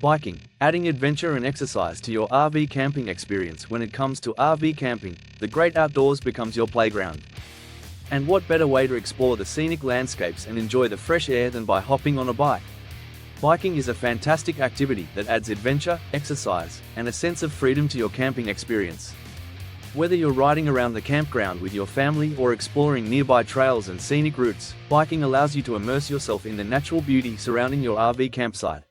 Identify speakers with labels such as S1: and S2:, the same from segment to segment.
S1: Biking, adding adventure and exercise to your RV camping experience. When it comes to RV camping, the great outdoors becomes your playground. And what better way to explore the scenic landscapes and enjoy the fresh air than by hopping on a bike? Biking is a fantastic activity that adds adventure, exercise, and a sense of freedom to your camping experience. Whether you're riding around the campground with your family or exploring nearby trails and scenic routes, biking allows you to immerse yourself in the natural beauty surrounding your RV campsite.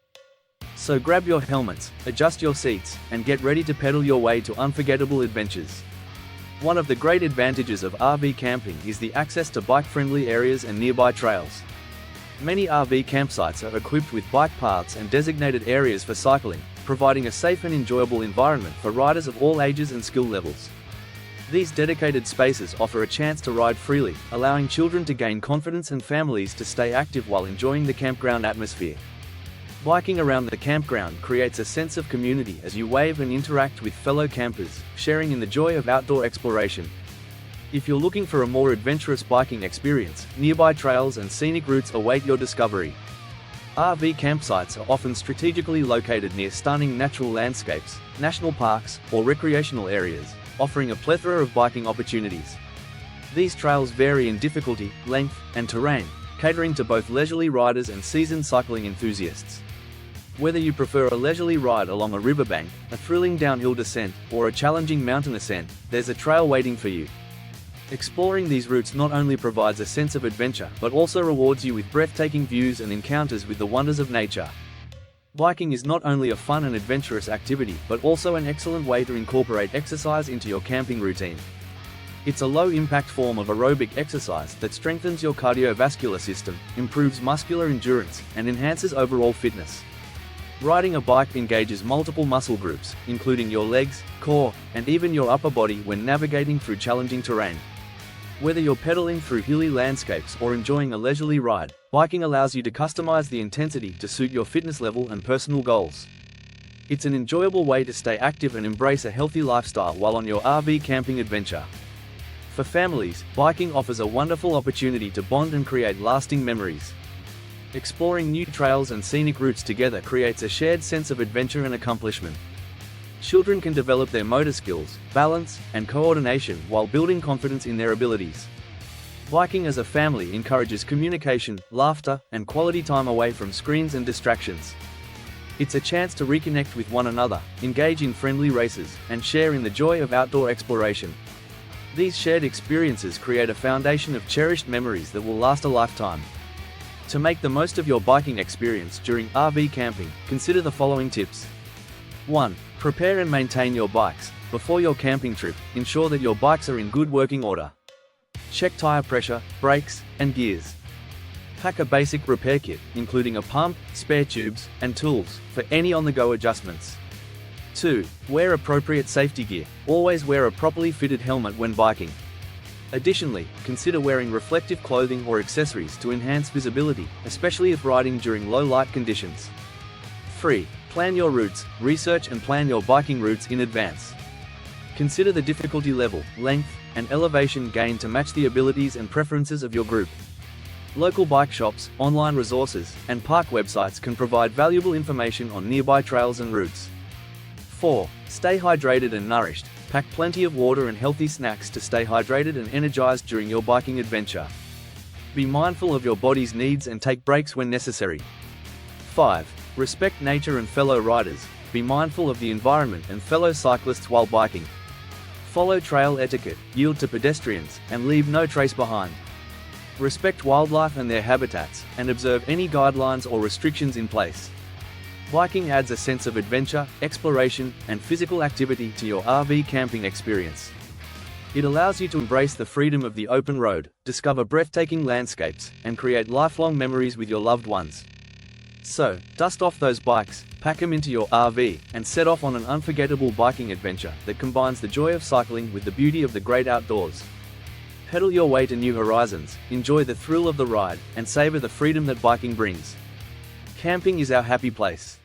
S1: So grab your helmets, adjust your seats, and get ready to pedal your way to unforgettable adventures. One of the great advantages of RV camping is the access to bike-friendly areas and nearby trails. Many RV campsites are equipped with bike paths and designated areas for cycling, providing a safe and enjoyable environment for riders of all ages and skill levels. These dedicated spaces offer a chance to ride freely, allowing children to gain confidence and families to stay active while enjoying the campground atmosphere. Biking around the campground creates a sense of community as you wave and interact with fellow campers, sharing in the joy of outdoor exploration. If you're looking for a more adventurous biking experience, nearby trails and scenic routes await your discovery. RV campsites are often strategically located near stunning natural landscapes, national parks, or recreational areas, offering a plethora of biking opportunities. These trails vary in difficulty, length, and terrain, catering to both leisurely riders and seasoned cycling enthusiasts. Whether you prefer a leisurely ride along a riverbank, a thrilling downhill descent, or a challenging mountain ascent, there's a trail waiting for you. Exploring these routes not only provides a sense of adventure but also rewards you with breathtaking views and encounters with the wonders of nature. Biking is not only a fun and adventurous activity but also an excellent way to incorporate exercise into your camping routine. It's a low-impact form of aerobic exercise that strengthens your cardiovascular system, improves muscular endurance, and enhances overall fitness. Riding a bike engages multiple muscle groups, including your legs, core, and even your upper body when navigating through challenging terrain. Whether you're pedaling through hilly landscapes or enjoying a leisurely ride, biking allows you to customize the intensity to suit your fitness level and personal goals. It's an enjoyable way to stay active and embrace a healthy lifestyle while on your RV camping adventure. For families, biking offers a wonderful opportunity to bond and create lasting memories. Exploring new trails and scenic routes together creates a shared sense of adventure and accomplishment. Children can develop their motor skills, balance, and coordination while building confidence in their abilities. Biking as a family encourages communication, laughter, and quality time away from screens and distractions. It's a chance to reconnect with one another, engage in friendly races, and share in the joy of outdoor exploration. These shared experiences create a foundation of cherished memories that will last a lifetime. To make the most of your biking experience during RV camping, consider the following tips. 1. Prepare and maintain your bikes. Before your camping trip, ensure that your bikes are in good working order. Check tire pressure, brakes, and gears. Pack a basic repair kit, including a pump, spare tubes, and tools, for any on-the-go adjustments. 2. Wear appropriate safety gear. Always wear a properly fitted helmet when biking. Additionally, consider wearing reflective clothing or accessories to enhance visibility, especially if riding during low light conditions. 3. Plan your routes. Research and plan your biking routes in advance. Consider the difficulty level, length, and elevation gained to match the abilities and preferences of your group. Local bike shops, online resources, and park websites can provide valuable information on nearby trails and routes. 4. Stay hydrated and nourished. Pack plenty of water and healthy snacks to stay hydrated and energized during your biking adventure. Be mindful of your body's needs and take breaks when necessary. 5. Respect nature and fellow riders. Be mindful of the environment and fellow cyclists while biking. Follow trail etiquette, yield to pedestrians, and leave no trace behind. Respect wildlife and their habitats, and observe any guidelines or restrictions in place. Biking adds a sense of adventure, exploration, and physical activity to your RV camping experience. It allows you to embrace the freedom of the open road, discover breathtaking landscapes, and create lifelong memories with your loved ones. So, dust off those bikes, pack them into your RV, and set off on an unforgettable biking adventure that combines the joy of cycling with the beauty of the great outdoors. Pedal your way to new horizons, enjoy the thrill of the ride, and savor the freedom that biking brings. Camping is our happy place.